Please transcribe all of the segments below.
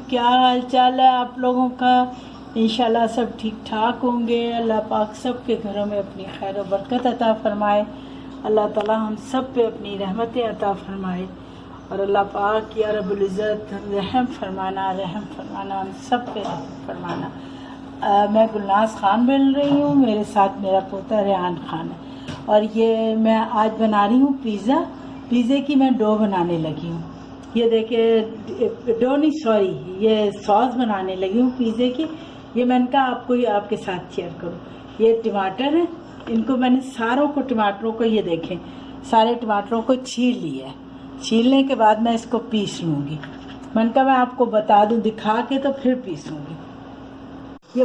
क्या हाल चाल है आप लोगों का। इंशाल्लाह सब ठीक ठाक होंगे। अल्लाह पाक सब के घरों में अपनी खैर और बरकत अता फरमाए। अल्लाह ताला हम सब पे अपनी रहमतें अता फरमाए और अल्लाह पाक या रब्बुल इज़्ज़त रहम फरमाना हम सब पे रहम फरमाना। मैं गुलनाज खान बोल रही हूँ, मेरे साथ मेरा पोता रेहान खान है और ये मैं आज बना रही हूँ पिज़्ज़े की मैं डो बनाने लगी हूँ। ये देखिए डो नहीं सॉरी ये सॉस बनाने लगी हूँ पिज़्ज़े की। ये मैंने कहा आपको ये आपके साथ शेयर करूँ। ये टमाटर है, इनको मैंने सारों को टमाटरों को ये देखें सारे टमाटरों को छील लिया है। छीलने के बाद मैं इसको पीस लूँगी। मैंने कहा मैं आपको बता दूँ दिखा के तो फिर पीसूँगी। ये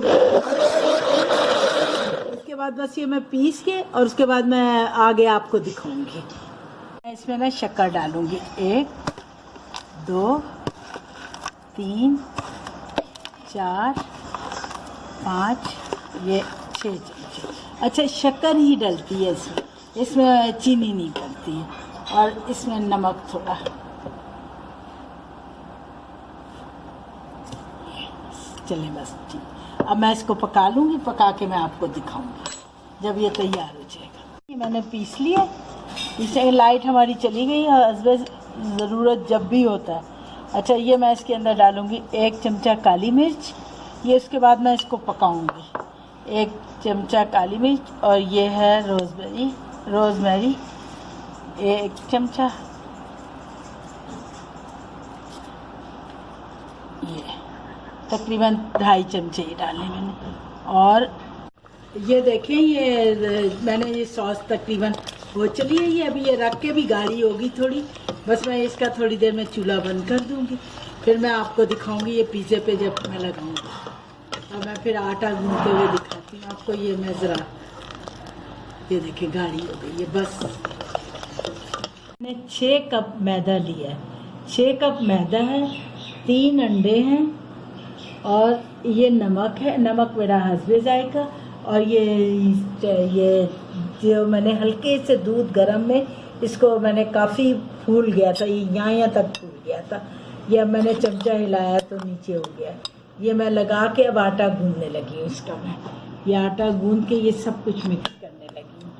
उसके बाद बस ये मैं पीस के और उसके बाद मैं आगे आपको दिखाऊँगी। मैं इसमें ना शक्कर डालूँगी 1 2 3 4 5 ये 6 चम्मच। अच्छा शक्कर ही डलती है इसमें चीनी नहीं डलती है और इसमें नमक थोड़ा। चले बस ठीक। अब मैं इसको पका लूँगी, पका के मैं आपको दिखाऊँगी जब ये तैयार हो जाएगा। ये मैंने पीस लिया। इसे लाइट हमारी चली गई है, हस्बे ज़रूरत जब भी होता है। अच्छा ये मैं इसके अंदर डालूँगी 1 चमचा काली मिर्च। ये उसके बाद मैं इसको पकाऊँगी 1 चमचा काली मिर्च और ये है रोज़मेरी 1 चमचा। ये तकरीबन 2.5 चमचे ही डाले मैंने। और ये देखें ये मैंने ये सॉस तकरीबन हो चली है। ये अभी ये रख के भी गाढ़ी होगी थोड़ी। बस मैं इसका थोड़ी देर में चूल्हा बंद कर दूंगी, फिर मैं आपको दिखाऊंगी ये पिज़्ज़े पे जब मैं लगाऊंगी। और मैं फिर आटा गूंथते हुए दिखाती हूँ आपको। ये मैं ज़रा ये देखिए गाढ़ी हो गई है। बस मैंने 6 कप मैदा लिया है। 6 कप मैदा है, 3 अंडे हैं और ये नमक है। नमक मेरा हस्बे जायका। और ये जो मैंने हल्के से दूध गरम में इसको मैंने काफ़ी फूल गया था, ये यहाँ तक फूल गया था। ये अब मैंने चमचा हिलाया तो नीचे हो गया। ये मैं लगा के अब आटा गूंदने लगी हूँ इसका। मैं ये आटा गूंद के ये सब कुछ मिक्स करने लगी हूँ।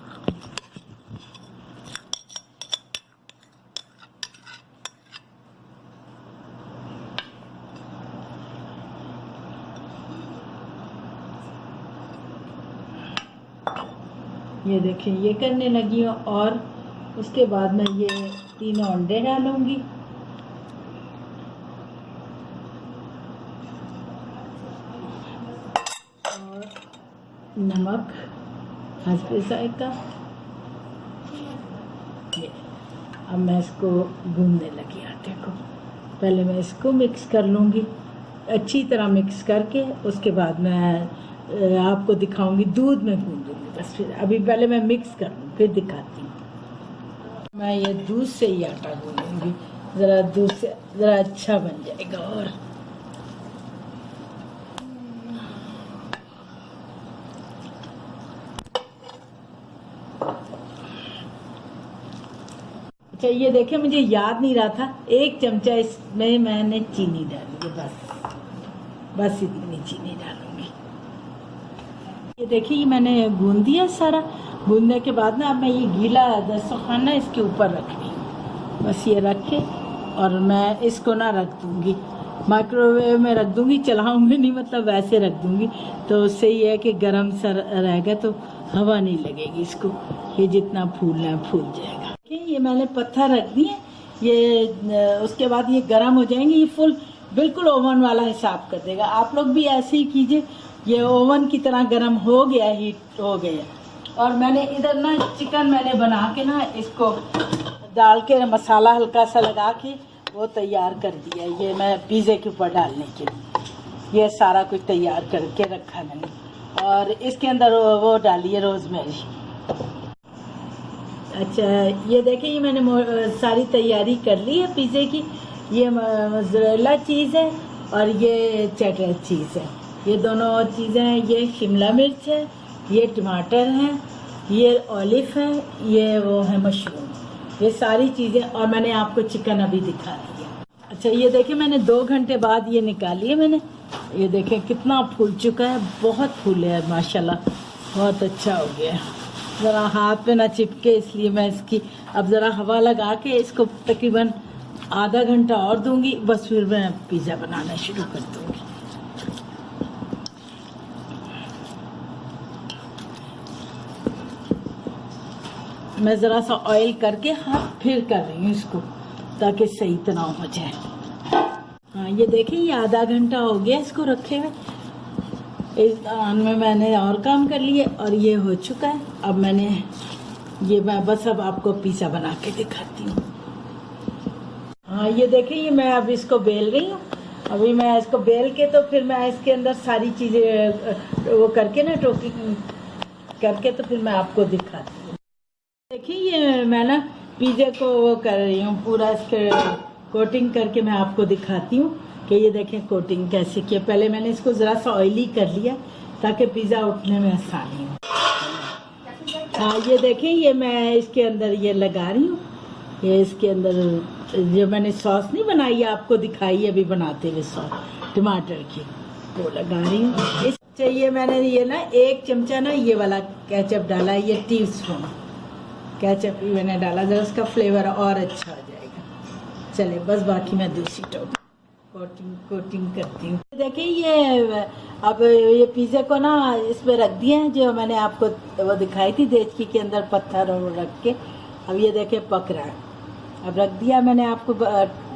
ये देखिए ये करने लगी हूँ और उसके बाद मैं ये 3 अंडे डालूँगी। और नमक हस्बे जायका। ये अब मैं इसको गूंदने लगी आटे को। पहले मैं इसको मिक्स कर लूँगी अच्छी तरह मिक्स करके, उसके बाद मैं आपको दिखाऊंगी दूध में गूंदूंगी। बस फिर अभी पहले मैं मिक्स कर लूँ फिर दिखाती हूँ। मैं ये दूध से ही आटा गूंदूंगी, ज़रा दूध से ज़रा अच्छा बन जाएगा। और अच्छा ये देखिए मुझे याद नहीं रहा था 1 चमचा इसमें मैंने चीनी डाली है। बस इतनी चीनी डालूंगी। ये देखिए ये मैंने गूंद दिया सारा। गूंदने के बाद ना अब मैं ये गीला दस्तरखान ना इसके ऊपर रख रही हूँ। बस ये रख के और मैं इसको ना रख दूँगी माइक्रोवेव में रख दूँगी, चलाऊँगी नहीं, मतलब वैसे रख दूँगी। तो उससे ये है कि गर्म सा रहेगा तो हवा नहीं लगेगी इसको। ये जितना फूलना है फूल जाएगा। ये मैंने पत्थर रख दिए। ये उसके बाद ये गर्म हो जाएंगे। ये फुल बिल्कुल ओवन वाला हिसाब कर देगा। आप लोग भी ऐसे ही कीजिए। ये ओवन की तरह गर्म हो गया, हीट हो गया। और मैंने इधर ना चिकन मैंने बना के ना इसको डाल के मसाला हल्का सा लगा के वो तैयार कर दिया। ये मैं पिज़्ज़े के ऊपर डालने के लिए ये सारा कुछ तैयार करके रखा मैंने। और इसके अंदर वो डाली है रोज़मेरी। अच्छा ये देखिए ये मैंने सारी तैयारी कर ली है पिज़्ज़े की। ये मोज़रेला चीज़ है और ये चेडर चीज़ है। ये दोनों चीज़ें हैं। ये शिमला मिर्च है, ये टमाटर हैं, ये ऑलिव है, ये वो है मशरूम। ये सारी चीज़ें। और मैंने आपको चिकन अभी दिखा दिया। अच्छा ये देखिए मैंने 2 घंटे बाद ये निकाली है मैंने। ये देखें कितना फूल चुका है, बहुत फूले है माशाल्लाह, बहुत अच्छा हो गया है। ज़रा हाथ पे ना चिपके इसलिए मैं इसकी अब ज़रा हवा लगा के इसको तकरीबन आधा घंटा और दूंगी, बस फिर मैं पिज़्ज़ा बनाना शुरू कर दूंगी। मैं ज़रा सा ऑयल करके हाथ फिर कर रही हूँ इसको ताकि सही तरह हो जाए। हाँ ये देखिए ये आधा घंटा हो गया इसको रखे हुए। इस दौरान में मैंने और काम कर लिए और ये हो चुका है। अब मैं बस अब आपको पिज़्ज़ा बना के दिखाती हूँ। हाँ ये देखिए ये मैं अब इसको बेल रही हूँ। अभी मैं इसको बेल के तो फिर मैं इसके अंदर सारी चीज़ें वो करके ना टोपी करके तो फिर मैं आपको दिखाती हूँ। देखिए ये मैं ना पिज़्ज़ा को वो कर रही हूँ, पूरा इसके कोटिंग करके मैं आपको दिखाती हूँ कि ये देखें कोटिंग कैसे किया। पहले मैंने इसको ज़रा सा ऑयली कर लिया ताकि पिज़्ज़ा उठने में आसानी हो। हाँ ये देखें ये मैं इसके अंदर ये लगा रही हूँ। ये इसके अंदर जो मैंने सॉस नहीं बनाई है आपको दिखाई अभी बनाते हुए सॉस टमाटर की, वो लगा रही हूँ। ये मैंने ये ना 1 चमचा ना ये वाला केचप डाला है, ये टीस्पून केचप भी मैंने डाला, जरा उसका फ्लेवर और अच्छा हो जाएगा। चले बस बाकी मैं दूसरी कोटिंग करती हूँ। देखिए ये अब ये पिज़्ज़ा को ना इसमें रख दिया है जो मैंने आपको वो दिखाई थी देचकी के अंदर पत्थर और रख के। अब ये देखे पक रहा है, अब रख दिया मैंने आपको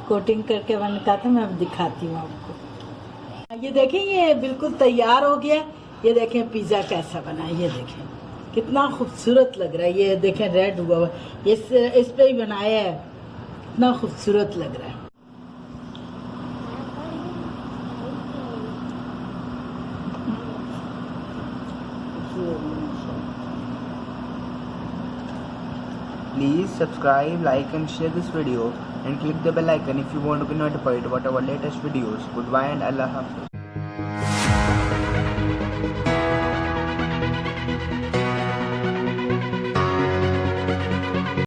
कोटिंग करके। मैंने कहा था मैं अब दिखाती हूँ आपको। ये देखें ये बिल्कुल तैयार हो गया। ये देखें पिज़्ज़ा कैसा बना है, ये देखें कितना खूबसूरत लग रहा है। ये देखें रेड हुआ हुआ इस पे ही बनाया है, कितना खूबसूरत लग रहा है। Please subscribe, like and share this video and click the bell icon if you want to be notified about our latest videos. Goodbye and Allah Hafiz.